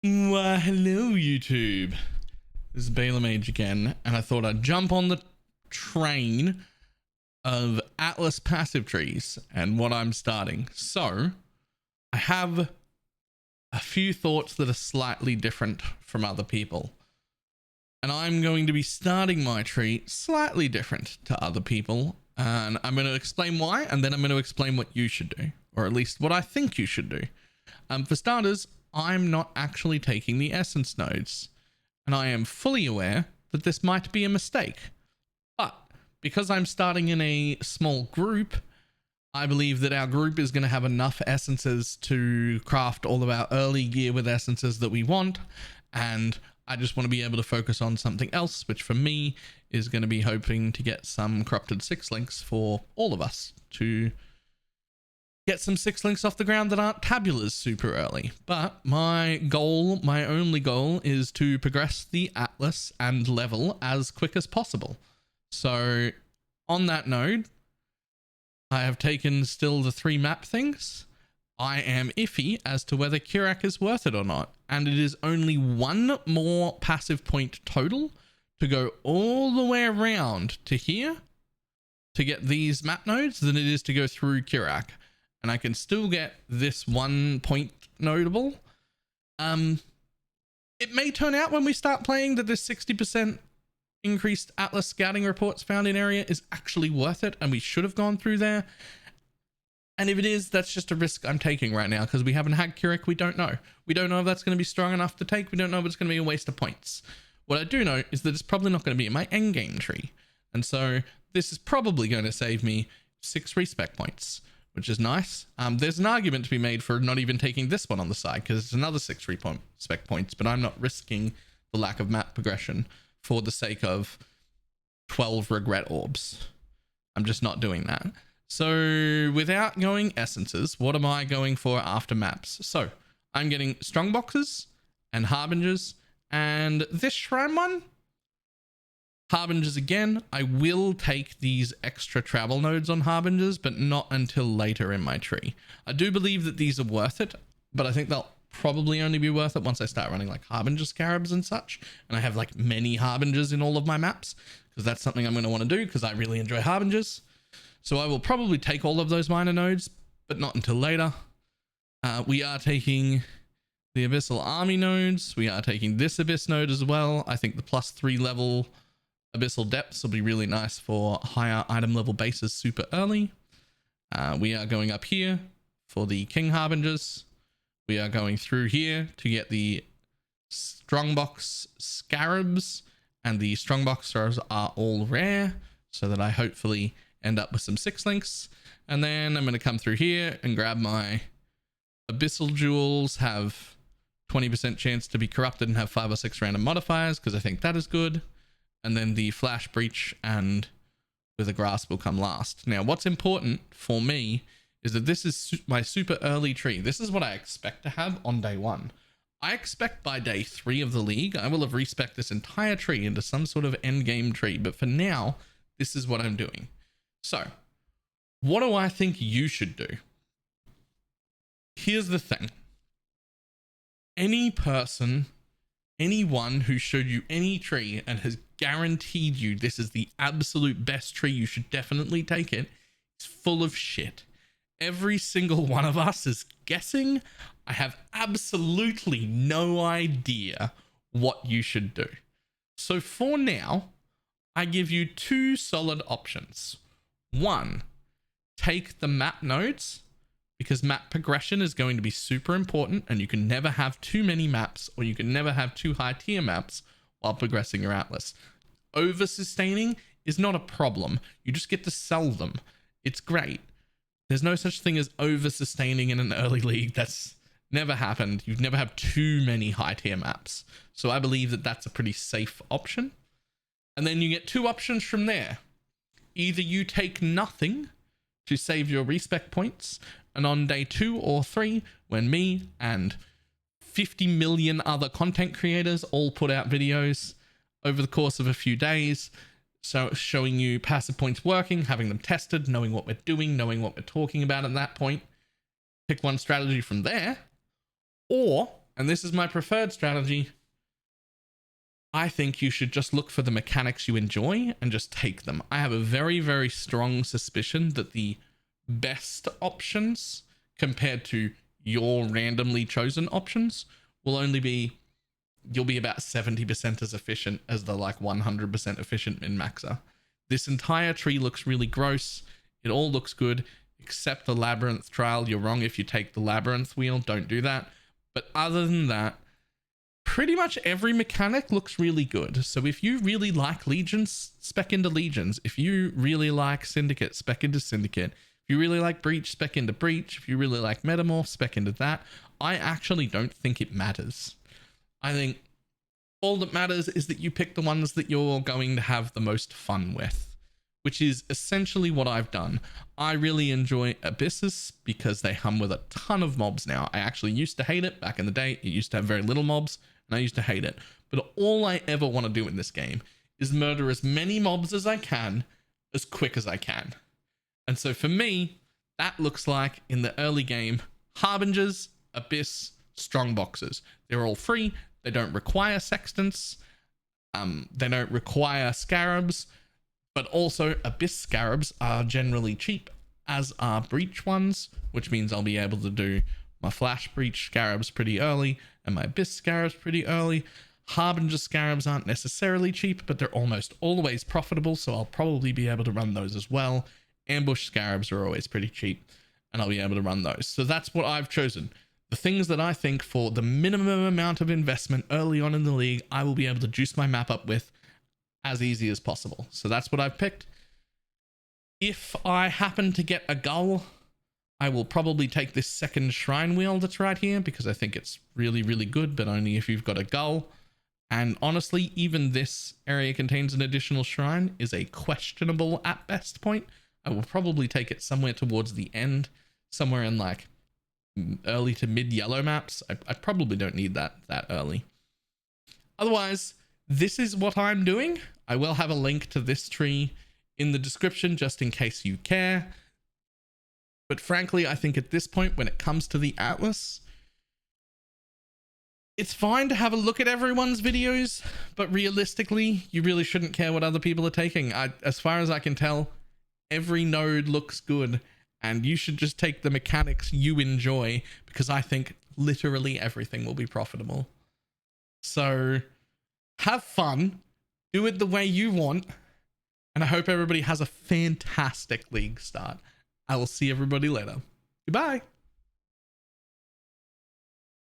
Why, hello YouTube. This is BalorMage again, and I thought I'd jump on the train of Atlas passive trees and what I'm starting. So, I have a few thoughts that are slightly different from other people. And I'm going to be starting my tree slightly different to other people. And I'm going to explain why, and then I'm going to explain what you should do. Or at least what I think you should do. For starters, I'm not actually taking the essence nodes. And I am fully aware that this might be a mistake. But because I'm starting in a small group, I believe that our group is going to have enough essences to craft all of our early gear with essences that we want. And I just want to be able to focus on something else, which for me is going to be hoping to get some corrupted 6-links for all of us to get some 6-links off the ground that aren't tabulas super early. But my goal, my only goal, is to progress the Atlas and level as quick as possible. So on that node, I have taken still the 3 map things. I am iffy as to whether Kirak is worth it or not. And it is only 1 more passive point total to go all the way around to here to get these map nodes than it is to go through Kirak. And I can still get this 1 point notable. It may turn out when we start playing that this 60% increased Atlas scouting reports found in area is actually worth it, and we should have gone through there. And if it is, that's just a risk I'm taking right now because we haven't had Kirak. We don't know. We don't know if that's going to be strong enough to take. We don't know if it's going to be a waste of points. What I do know is that it's probably not going to be in my endgame tree. And so this is probably going to save me 6 respec points, which is nice. There's an argument to be made for not even taking this one on the side because it's another 6 respec points, but I'm not risking the lack of map progression for the sake of 12 regret orbs. I'm just not doing that. So without going essences, what am I going for after maps? So I'm getting strong boxes and harbingers, and this shrine one, harbingers again. I will take these extra travel nodes on harbingers, but not until later in my tree. I do believe that these are worth it, but I think they'll probably only be worth it once I start running like harbinger scarabs and such, and I have like many harbingers in all of my maps, because that's something I'm going to want to do because I really enjoy harbingers. So I will probably take all of those minor nodes, but not until later. We are taking the Abyssal Army nodes. We are taking this Abyss node as well. I think the +3 level Abyssal Depths will be really nice for higher item level bases super early. We are going up here for the King Harbingers. We are going through here to get the Strongbox Scarabs, and the Strongboxers are all rare, so that I hopefully end up with some 6-links. And then I'm going to come through here and grab my Abyssal Jewels, have 20% chance to be corrupted and have 5 or 6 random modifiers because I think that is good. And then the Flash Breach and with a Grasp will come last. Now what's important for me is that this is my super early tree. This is what I expect to have on day 1. I expect by day 3 of the league, I will have respec'd this entire tree into some sort of end game tree. But for now, this is what I'm doing. So, what do I think you should do? Here's the thing. Any person, anyone who showed you any tree and has guaranteed you this is the absolute best tree, you should definitely take it, is full of shit. Every single one of us is guessing. I have absolutely no idea what you should do. So for now, I give you 2 solid options. 1, take the map nodes, because map progression is going to be super important, and you can never have too many maps, or you can never have too high tier maps while progressing your Atlas. Over sustaining is not a problem. You just get to sell them. It's great. There's no such thing as over sustaining in an early league. That's never happened. You've never had too many high tier maps. So I believe that that's a pretty safe option. And then you get 2 options from there. Either you take nothing to save your respec points, and on day 2 or 3, when me and 50 million other content creators all put out videos over the course of a few days, so showing you passive points working, having them tested, knowing what we're doing, knowing what we're talking about at that point, pick one strategy from there. Or and this is my preferred strategy, I think you should just look for the mechanics you enjoy and just take them. I have a very, very strong suspicion that the best options compared to your randomly chosen options will only be, you'll be about 70% as efficient as the like 100% efficient min-maxer. This entire tree looks really gross. It all looks good except the labyrinth trial. You're wrong if you take the labyrinth wheel, don't do that. But other than that, pretty much every mechanic looks really good. So if you really like Legions, spec into Legions. If you really like Syndicate, spec into Syndicate. If you really like Breach, spec into Breach. If you really like Metamorph, spec into that. I actually don't think it matters. I think all that matters is that you pick the ones that you're going to have the most fun with, which is essentially what I've done. I really enjoy Abyssus because they hum with a ton of mobs now. I actually used to hate it back in the day. It used to have very little mobs and I used to hate it. But all I ever want to do in this game is murder as many mobs as I can, as quick as I can. And so for me, that looks like in the early game, Harbingers, Abyss, Strongboxes. They're all free. They don't require Sextants. They don't require Scarabs. But also, Abyss Scarabs are generally cheap, as are Breach ones, which means I'll be able to do my Flash Breach Scarabs pretty early and my Abyss Scarabs pretty early. Harbinger Scarabs aren't necessarily cheap, but they're almost always profitable, so I'll probably be able to run those as well. Ambush Scarabs are always pretty cheap, and I'll be able to run those. So that's what I've chosen. The things that I think for the minimum amount of investment early on in the league, I will be able to juice my map up with as easy as possible. So that's what I've picked. If I happen to get a gull, I will probably take this second shrine wheel that's right here because I think it's really, really good, but only if you've got a gull. And honestly, even this area contains an additional shrine is a questionable at best point. I will probably take it somewhere towards the end, somewhere in like early to mid yellow maps. I probably don't need that early. Otherwise, this is what I'm doing. I will have a link to this tree in the description just in case you care. But frankly, I think at this point, when it comes to the Atlas, it's fine to have a look at everyone's videos, but realistically, you really shouldn't care what other people are taking. As far as I can tell, every node looks good, and you should just take the mechanics you enjoy, because I think literally everything will be profitable. So have fun, do it the way you want, and I hope everybody has a fantastic league start. I will see everybody later. Goodbye.